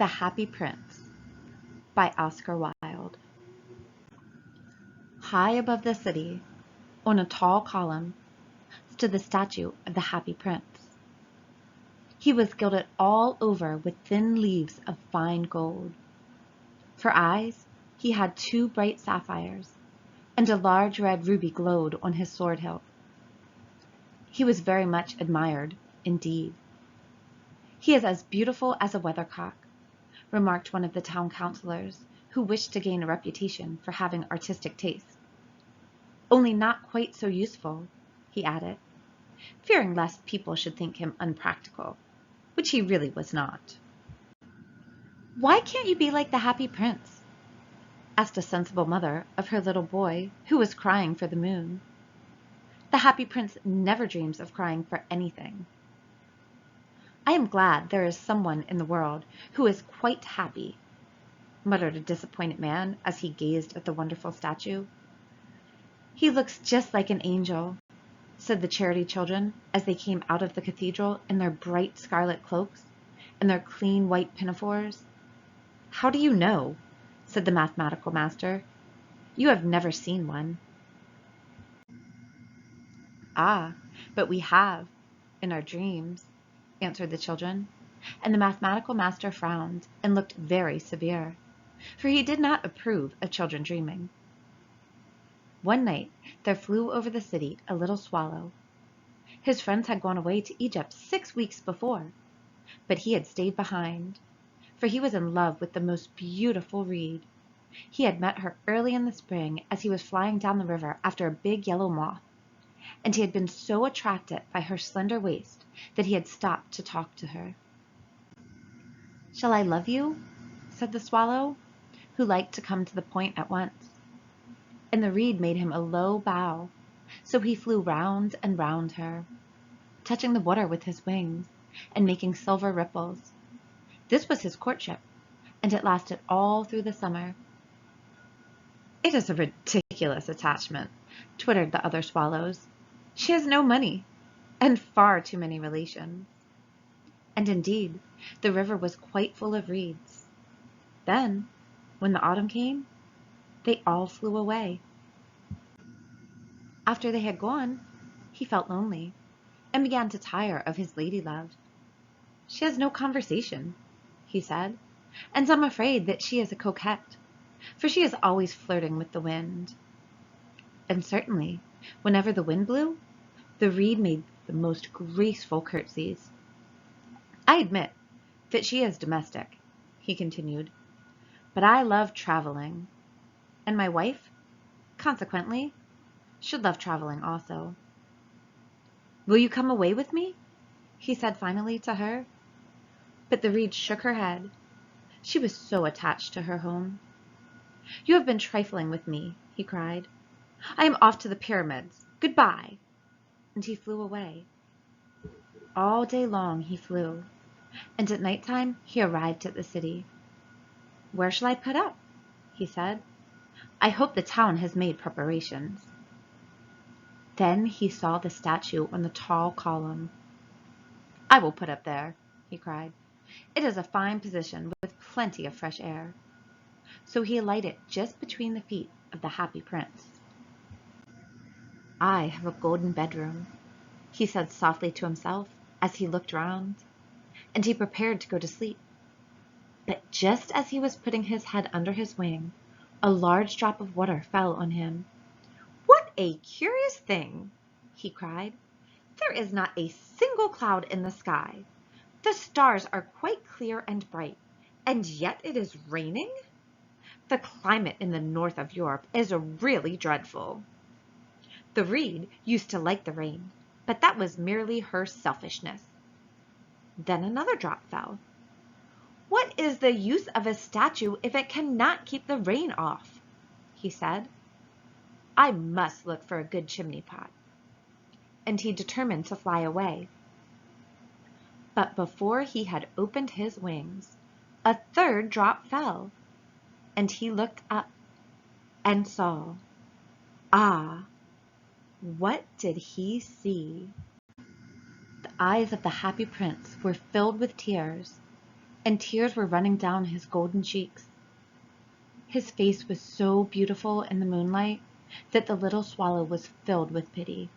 The Happy Prince by Oscar Wilde. High above the city, on a tall column, stood the statue of the Happy Prince. He was gilded all over with thin leaves of fine gold. For eyes, he had 2 bright sapphires, and a large red ruby glowed on his sword hilt. He was very much admired indeed. "He is as beautiful as a weathercock," remarked one of the town councillors, who wished to gain a reputation for having artistic taste. "Only not quite so useful," he added, fearing lest people should think him unpractical, which he really was not. "Why can't you be like the Happy Prince?" asked a sensible mother of her little boy, who was crying for the moon. "The Happy Prince never dreams of crying for anything." "I am glad there is someone in the world who is quite happy," muttered a disappointed man as he gazed at the wonderful statue. "He looks just like an angel," said the charity children as they came out of the cathedral in their bright scarlet cloaks and their clean white pinafores. "How do you know?" said the mathematical master. "You have never seen one." "Ah, but we have, in our dreams," answered the children, and the mathematical master frowned and looked very severe, for he did not approve of children dreaming. One night there flew over the city a little swallow. His friends had gone away to Egypt 6 weeks before, but he had stayed behind, for he was in love with the most beautiful reed. He had met her early in the spring as he was flying down the river after a big yellow moth, and he had been so attracted by her slender waist that he had stopped to talk to her. "Shall I love you?" said the swallow, who liked to come to the point at once. And the reed made him a low bow, so he flew round and round her, touching the water with his wings and making silver ripples. This was his courtship, and it lasted all through the summer. "It is a ridiculous attachment," twittered the other swallows. "She has no money, and far too many relations." And indeed, the river was quite full of reeds. Then, when the autumn came, they all flew away. After they had gone, he felt lonely, and began to tire of his lady love. "She has no conversation," he said, "and I'm afraid that she is a coquette, for she is always flirting with the wind." And certainly, whenever the wind blew, the reed made the most graceful curtsies. "I admit that she is domestic," he continued, "but I love traveling, and my wife, consequently, should love traveling also. Will you come away with me?" he said finally to her. But the reed shook her head. She was so attached to her home. "You have been trifling with me," he cried. "I am off to the pyramids. Goodbye!" And he flew away. All day long he flew, and at night time he arrived at the city. "Where shall I put up?" he said. "I hope the town has made preparations." Then he saw the statue on the tall column. "I will put up there," he cried. "It is a fine position with plenty of fresh air." So he alighted just between the feet of the Happy Prince. "I have a golden bedroom," he said softly to himself as he looked round, and he prepared to go to sleep. But just as he was putting his head under his wing, a large drop of water fell on him. "What a curious thing!" he cried. "There is not a single cloud in the sky. The stars are quite clear and bright, and yet it is raining. The climate in the north of Europe is really dreadful." The reed used to like the rain, but that was merely her selfishness. Then another drop fell. "What is the use of a statue if it cannot keep the rain off?" he said. "I must look for a good chimney pot." And he determined to fly away. But before he had opened his wings, a third drop fell, and he looked up and saw. Ah, what did he see? The eyes of the Happy Prince were filled with tears, and tears were running down his golden cheeks. His face was so beautiful in the moonlight that the little swallow was filled with pity.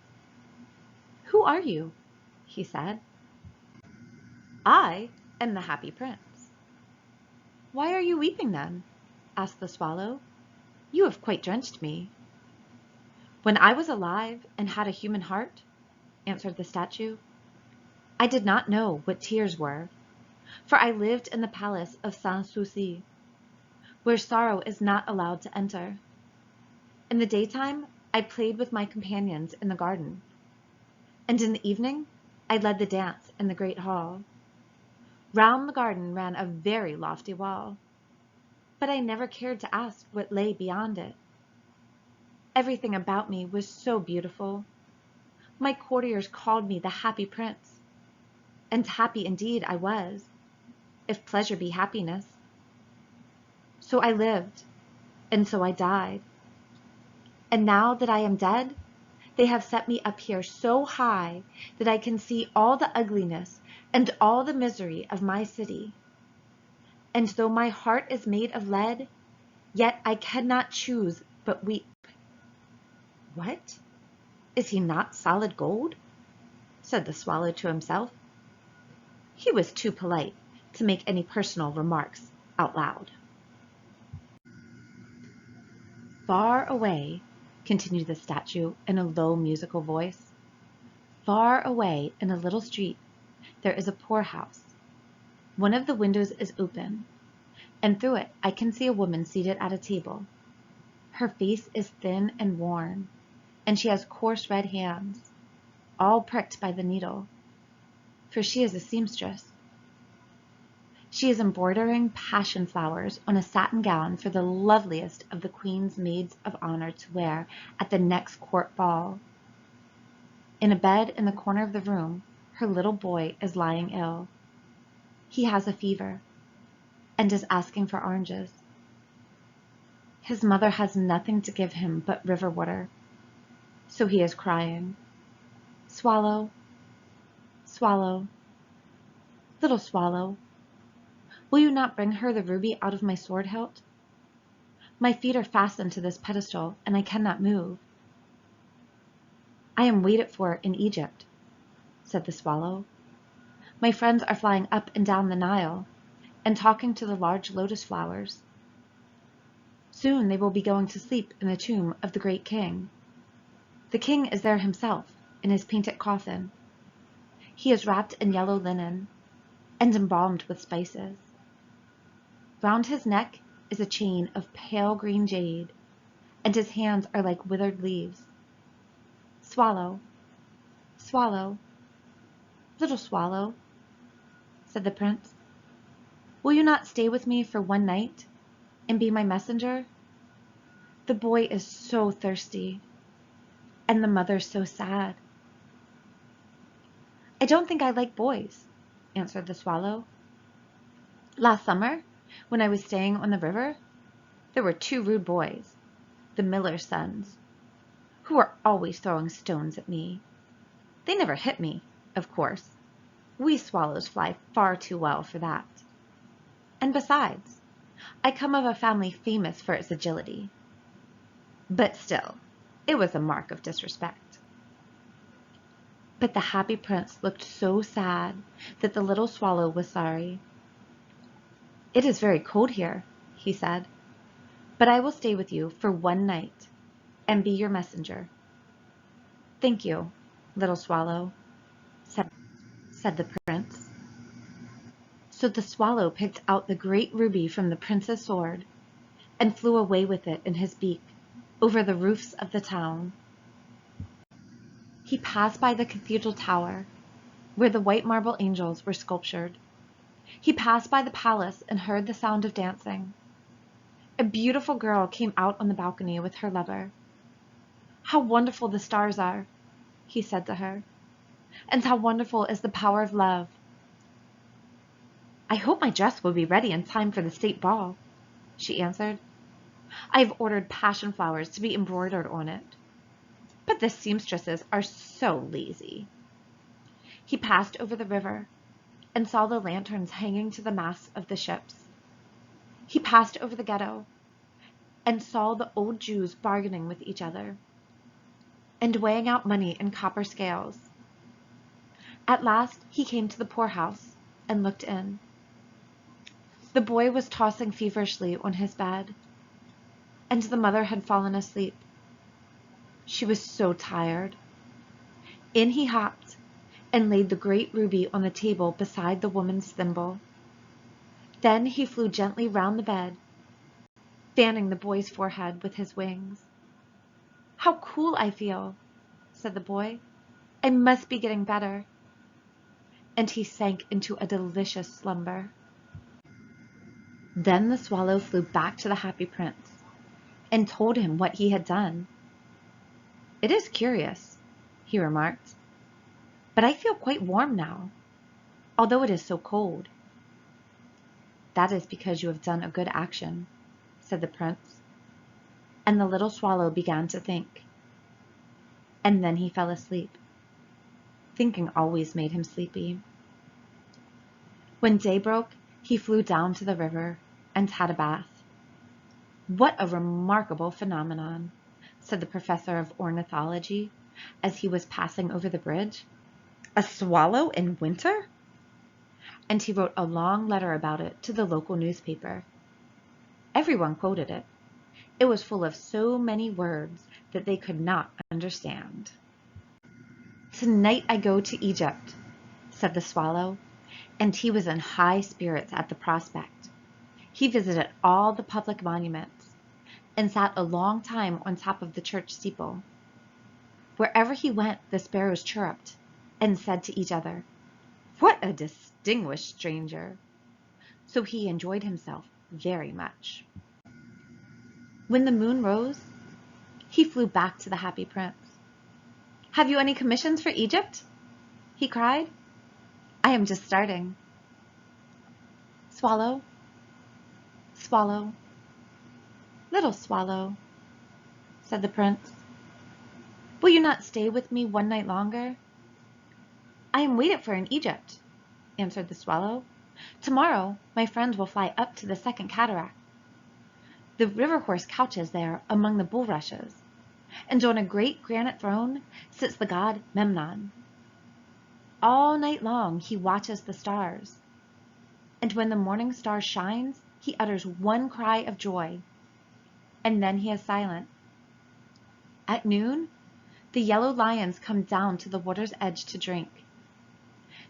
"Who are you?" he said. "I am the Happy Prince." "Why are you weeping then?" asked the swallow. "You have quite drenched me." "When I was alive and had a human heart," answered the statue, "I did not know what tears were, for I lived in the palace of Sans Souci, where sorrow is not allowed to enter. In the daytime, I played with my companions in the garden, and in the evening, I led the dance in the great hall. Round the garden ran a very lofty wall, but I never cared to ask what lay beyond it. Everything about me was so beautiful. My courtiers called me the Happy Prince, and happy indeed I was, if pleasure be happiness. So I lived, and so I died. And now that I am dead, they have set me up here so high that I can see all the ugliness and all the misery of my city. And though my heart is made of lead, yet I cannot choose but weep." "What? Is he not solid gold?" said the swallow to himself. He was too polite to make any personal remarks out loud. "Far away," continued the statue in a low musical voice, "far away in a little street there is a poorhouse. One of the windows is open, and through it I can see a woman seated at a table. Her face is thin and worn, and she has coarse red hands, all pricked by the needle, for she is a seamstress. She is embroidering passion flowers on a satin gown for the loveliest of the Queen's maids of honor to wear at the next court ball. In a bed in the corner of the room, her little boy is lying ill. He has a fever, and is asking for oranges. His mother has nothing to give him but river water, so he is crying, 'Swallow, swallow, little swallow, will you not bring her the ruby out of my sword hilt? My feet are fastened to this pedestal, and I cannot move.' 'I am waited for in Egypt,' said the swallow. 'My friends are flying up and down the Nile, and talking to the large lotus flowers. Soon they will be going to sleep in the tomb of the great king. The king is there himself, in his painted coffin. He is wrapped in yellow linen, and embalmed with spices. Round his neck is a chain of pale green jade, and his hands are like withered leaves. Swallow, swallow, little swallow,' said the prince, 'will you not stay with me for one night, and be my messenger? The boy is so thirsty, and the mother so sad.' 'I don't think I like boys,' answered the swallow. 'Last summer, when I was staying on the river, there were 2 rude boys, the miller's sons, who were always throwing stones at me. They never hit me, of course. We swallows fly far too well for that. And besides, I come of a family famous for its agility. But still, it was a mark of disrespect.' But the Happy Prince looked so sad that the little swallow was sorry. 'It is very cold here,' he said, 'but I will stay with you for one night, and be your messenger.' 'Thank you, little swallow,' said the prince. So the swallow picked out the great ruby from the prince's sword, and flew away with it in his beak over the roofs of the town. He passed by the cathedral tower, where the white marble angels were sculptured. He passed by the palace and heard the sound of dancing. A beautiful girl came out on the balcony with her lover. 'How wonderful the stars are,' he said to her, 'and how wonderful is the power of love.' 'I hope my dress will be ready in time for the state ball,' she answered. 'I have ordered passion flowers to be embroidered on it. But the seamstresses are so lazy.' He passed over the river, and saw the lanterns hanging to the masts of the ships. He passed over the ghetto and saw the old Jews bargaining with each other and weighing out money in copper scales. At last he came to the poorhouse and looked in. The boy was tossing feverishly on his bed, and the mother had fallen asleep. She was so tired. In he hopped and laid the great ruby on the table beside the woman's thimble. Then he flew gently round the bed, fanning the boy's forehead with his wings. "How cool I feel," said the boy. "I must be getting better." And he sank into a delicious slumber. Then the swallow flew back to the happy prince and told him what he had done. "It is curious," he remarked, "but I feel quite warm now, although it is so cold." "That is because you have done a good action," said the prince, and the little swallow began to think. And then he fell asleep. Thinking always made him sleepy. When day broke, he flew down to the river and had a bath. "What a remarkable phenomenon," said the professor of ornithology as he was passing over the bridge. "A swallow in winter?" And he wrote a long letter about it to the local newspaper. Everyone quoted it. It was full of so many words that they could not understand. "Tonight I go to Egypt," said the swallow, and he was in high spirits at the prospect. He visited all the public monuments and sat a long time on top of the church steeple. Wherever he went, the sparrows chirruped and said to each other, "What a distinguished stranger!" So he enjoyed himself very much. When the moon rose, he flew back to the happy prince. "Have you any commissions for Egypt?" he cried. "I am just starting." "Swallow, swallow, little swallow," said the prince, "will you not stay with me one night longer?" "I am waited for in Egypt," answered the swallow. "Tomorrow my friend will fly up to the second cataract. The river horse couches there among the bulrushes, and on a great granite throne sits the god Memnon. All night long he watches the stars, and when the morning star shines, he utters one cry of joy, and then he is silent. At noon, the yellow lions come down to the water's edge to drink.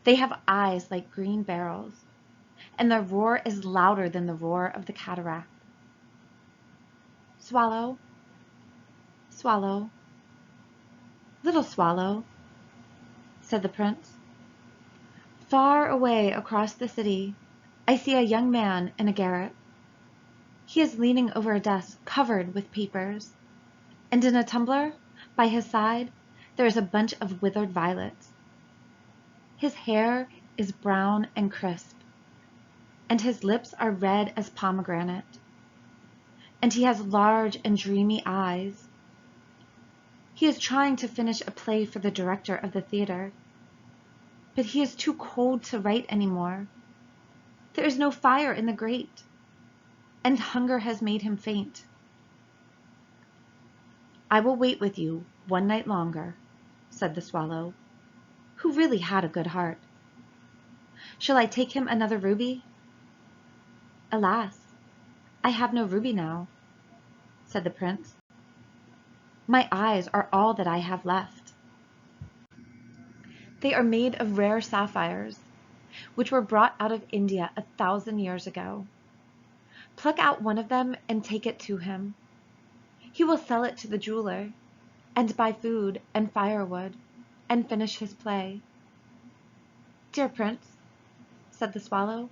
They have eyes like green beryls, and their roar is louder than the roar of the cataract. Swallow, swallow, little swallow," said the prince. "Far away across the city, I see a young man in a garret. He is leaning over a desk covered with papers, and in a tumbler by his side there is a bunch of withered violets. His hair is brown and crisp, and his lips are red as pomegranate, and he has large and dreamy eyes. He is trying to finish a play for the director of the theater, but he is too cold to write anymore. There is no fire in the grate, and hunger has made him faint. I will wait with you one night longer," said the swallow, who really had a good heart. "Shall I take him another ruby?" "Alas, I have no ruby now," said the prince. "My eyes are all that I have left. They are made of rare sapphires, which were brought out of India 1,000 years ago. Pluck out one of them and take it to him. He will sell it to the jeweler, and buy food and firewood, and finish his play." "Dear prince," said the swallow,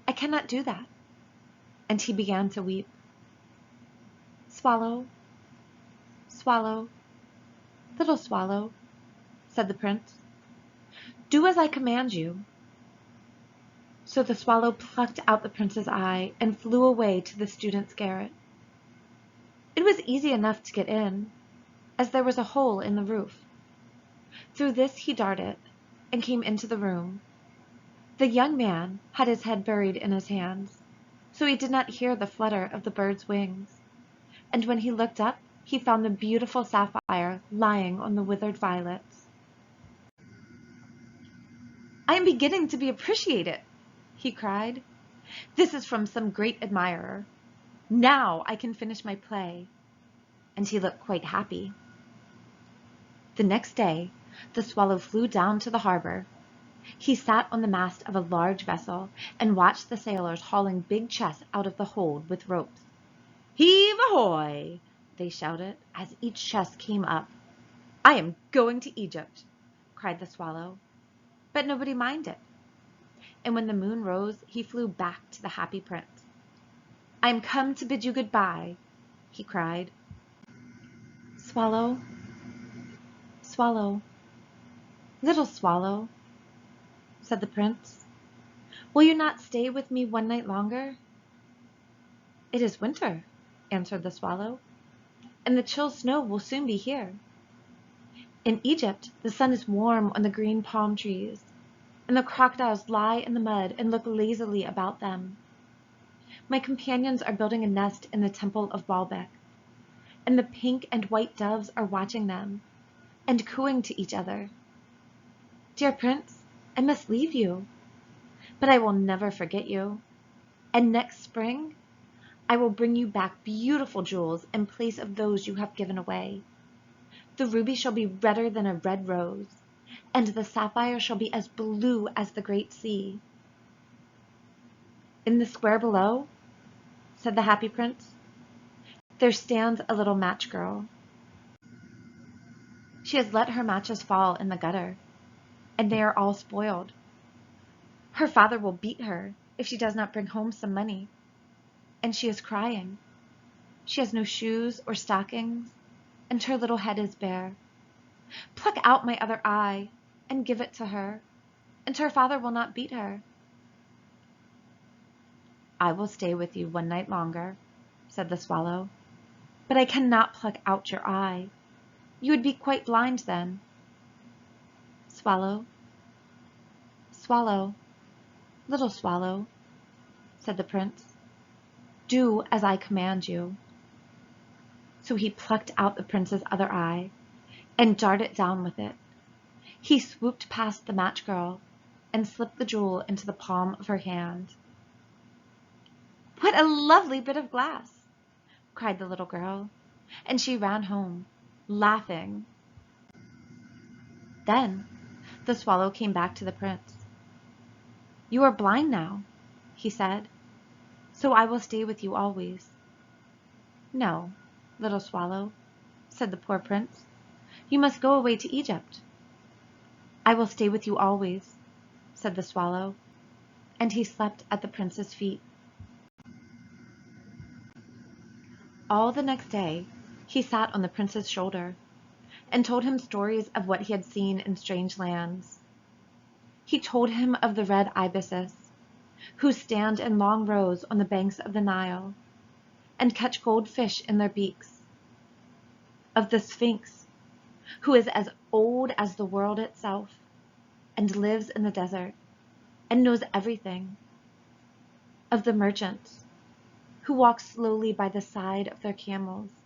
"I cannot do that," and he began to weep. "Swallow, swallow, little swallow," said the prince, "do as I command you." So the swallow plucked out the prince's eye and flew away to the student's garret. It was easy enough to get in, as there was a hole in the roof. Through this he darted, and came into the room. The young man had his head buried in his hands, so he did not hear the flutter of the bird's wings, and when he looked up, he found the beautiful sapphire lying on the withered violets. "I am beginning to appreciate it," he cried. "This is from some great admirer. Now I can finish my play." And he looked quite happy. The next day the swallow flew down to the harbor. He sat on the mast of a large vessel and watched the sailors hauling big chests out of the hold with ropes. "Heave ahoy!" they shouted as each chest came up. "I am going to Egypt," cried the swallow. But nobody minded. And when the moon rose, he flew back to the happy prince. "I am come to bid you good-bye," he cried. "Swallow, swallow, little swallow," said the prince, "will you not stay with me one night longer?" "It is winter," answered the swallow, "and the chill snow will soon be here. In Egypt the sun is warm on the green palm trees, and the crocodiles lie in the mud and look lazily about them. My companions are building a nest in the temple of Baalbec, and the pink and white doves are watching them and cooing to each other. Dear prince, I must leave you, but I will never forget you, and next spring I will bring you back beautiful jewels in place of those you have given away. The ruby shall be redder than a red rose, and the sapphire shall be as blue as the great sea." "In the square below," said the happy prince, "there stands a little match girl. She has let her matches fall in the gutter, and they are all spoiled. Her father will beat her if she does not bring home some money, and she is crying. She has no shoes or stockings, and her little head is bare. Pluck out my other eye and give it to her, and her father will not beat her." "I will stay with you one night longer," said the swallow, "but I cannot pluck out your eye. You would be quite blind then." "Swallow, swallow, little swallow," said the prince, "do as I command you." So he plucked out the prince's other eye and darted down with it. He swooped past the match girl and slipped the jewel into the palm of her hand. "What a lovely bit of glass!" cried the little girl, and she ran home, laughing. Then the swallow came back to the prince. "You are blind now," he said, "so I will stay with you always." "No, little swallow," said the poor prince, "you must go away to Egypt." "I will stay with you always," said the swallow, and he slept at the prince's feet. All the next day he sat on the prince's shoulder and told him stories of what he had seen in strange lands. He told him of the red ibises, who stand in long rows on the banks of the Nile and catch gold fish in their beaks; of the Sphinx, who is as old as the world itself and lives in the desert and knows everything; of the merchants, who walk slowly by the side of their camels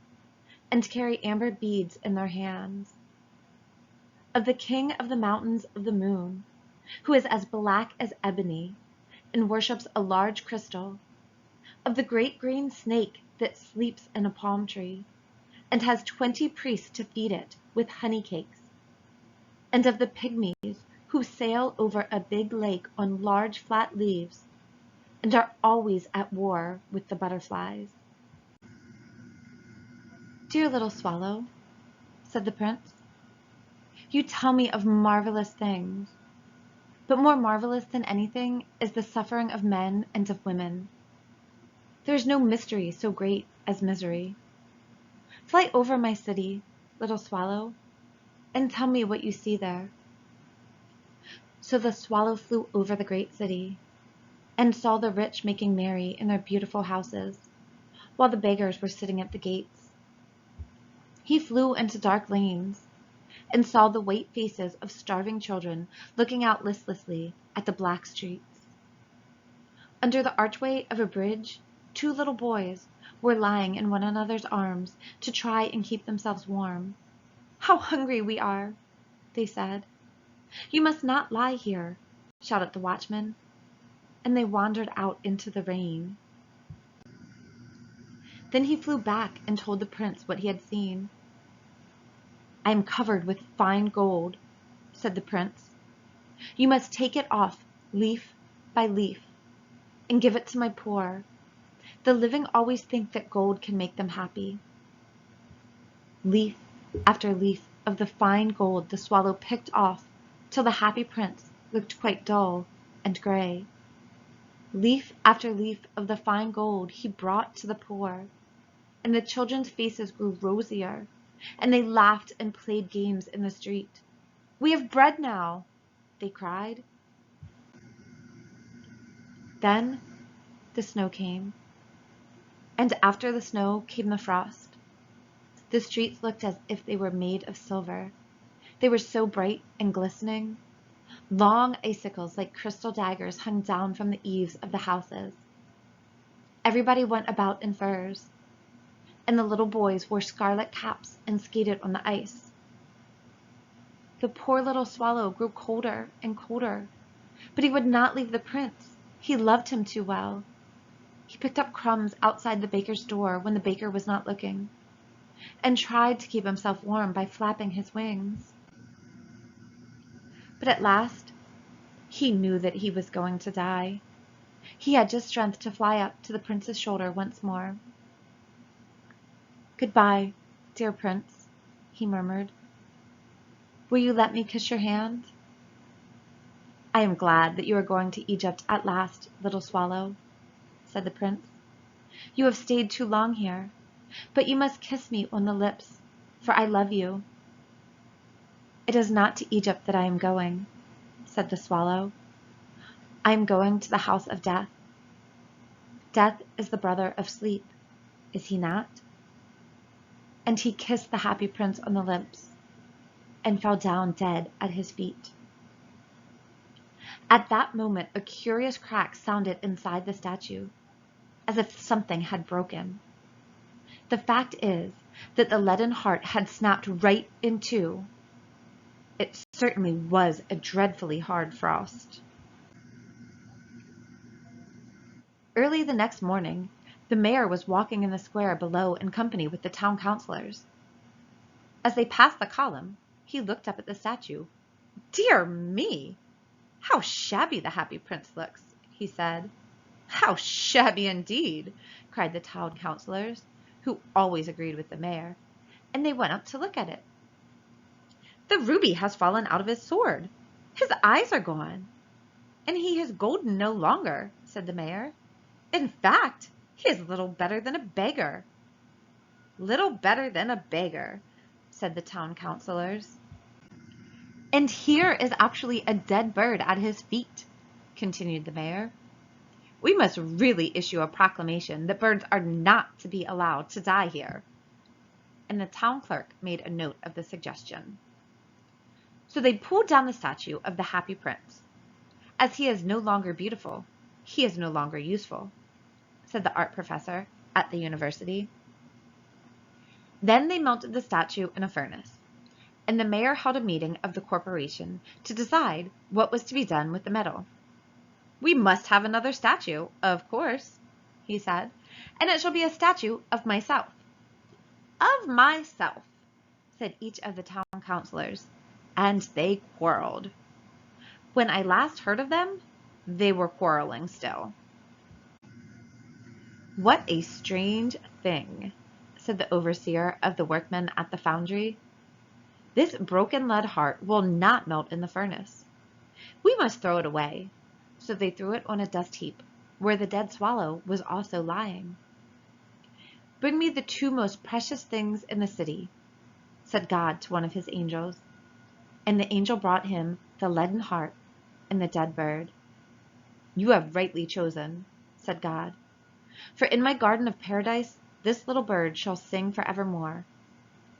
and carry amber beads in their hands; of the king of the mountains of the moon, who is as black as ebony and worships a large crystal; of the great green snake that sleeps in a palm tree and has 20 priests to feed it with honey cakes; and of the pygmies who sail over a big lake on large flat leaves and are always at war with the butterflies. "Dear little swallow," said the prince, "you tell me of marvelous things, but more marvelous than anything is the suffering of men and of women. There is no mystery so great as misery. Fly over my city, little swallow, and tell me what you see there." So the swallow flew over the great city, and saw the rich making merry in their beautiful houses, while the beggars were sitting at the gates. He flew into dark lanes, and saw the white faces of starving children looking out listlessly at the black streets. Under the archway of a bridge, 2 little boys were lying in one another's arms to try and keep themselves warm. "How hungry we are," they said. "You must not lie here," shouted the watchman, and they wandered out into the rain. Then he flew back and told the prince what he had seen. "I am covered with fine gold," said the prince. "You must take it off leaf by leaf and give it to my poor. The living always think that gold can make them happy." Leaf after leaf of the fine gold the swallow picked off till the happy prince looked quite dull and gray. Leaf after leaf of the fine gold he brought to the poor, and the children's faces grew rosier, and they laughed and played games in the street. "We have bread now," they cried. Then the snow came, and after the snow came the frost. The streets looked as if they were made of silver. They were so bright and glistening. Long icicles like crystal daggers hung down from the eaves of the houses. Everybody went about in furs, and the little boys wore scarlet caps and skated on the ice. The poor little swallow grew colder and colder, but he would not leave the prince. He loved him too well. He picked up crumbs outside the baker's door when the baker was not looking, and tried to keep himself warm by flapping his wings. But at last he knew that he was going to die. He had just strength to fly up to the prince's shoulder once more. "Goodbye, dear prince," he murmured. "Will you let me kiss your hand?" "I am glad that you are going to Egypt at last, little swallow," said the prince. "You have stayed too long here, but you must kiss me on the lips, for I love you." "It is not to Egypt that I am going," said the swallow. "I am going to the house of death. Death is the brother of sleep, is he not?" And he kissed the happy prince on the lips, and fell down dead at his feet. At that moment a curious crack sounded inside the statue, as if something had broken. The fact is that the leaden heart had snapped right in two. It certainly was a dreadfully hard frost. Early the next morning, the mayor was walking in the square below in company with the town councilors. As they passed the column, he looked up at the statue. "Dear me! How shabby the happy prince looks," he said. "How shabby indeed!" cried the town councilors, who always agreed with the mayor, and they went up to look at it. "The ruby has fallen out of his sword. His eyes are gone, and he is golden no longer," said the mayor. "In fact, he is little better than a beggar." "Little better than a beggar," said the town councilors. "And here is actually a dead bird at his feet," continued the mayor. "We must really issue a proclamation that birds are not to be allowed to die here." And the town clerk made a note of the suggestion. So they pulled down the statue of the happy prince. "As he is no longer beautiful, he is no longer useful," said the art professor at the university. Then they melted the statue in a furnace, and the mayor held a meeting of the corporation to decide what was to be done with the metal. "We must have another statue, of course," he said, "and it shall be a statue of myself." "Of myself," said each of the town councilors, and they quarreled. When I last heard of them, they were quarreling still. "What a strange thing," said the overseer of the workmen at the foundry. "This broken lead heart will not melt in the furnace. We must throw it away." So they threw it on a dust heap, where the dead swallow was also lying. "Bring me the 2 most precious things in the city," said God to one of his angels. And the angel brought him the leaden heart and the dead bird. "You have rightly chosen," said God. "For in my garden of paradise this little bird shall sing forevermore,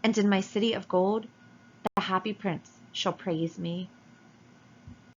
and in my city of gold the happy prince shall praise me."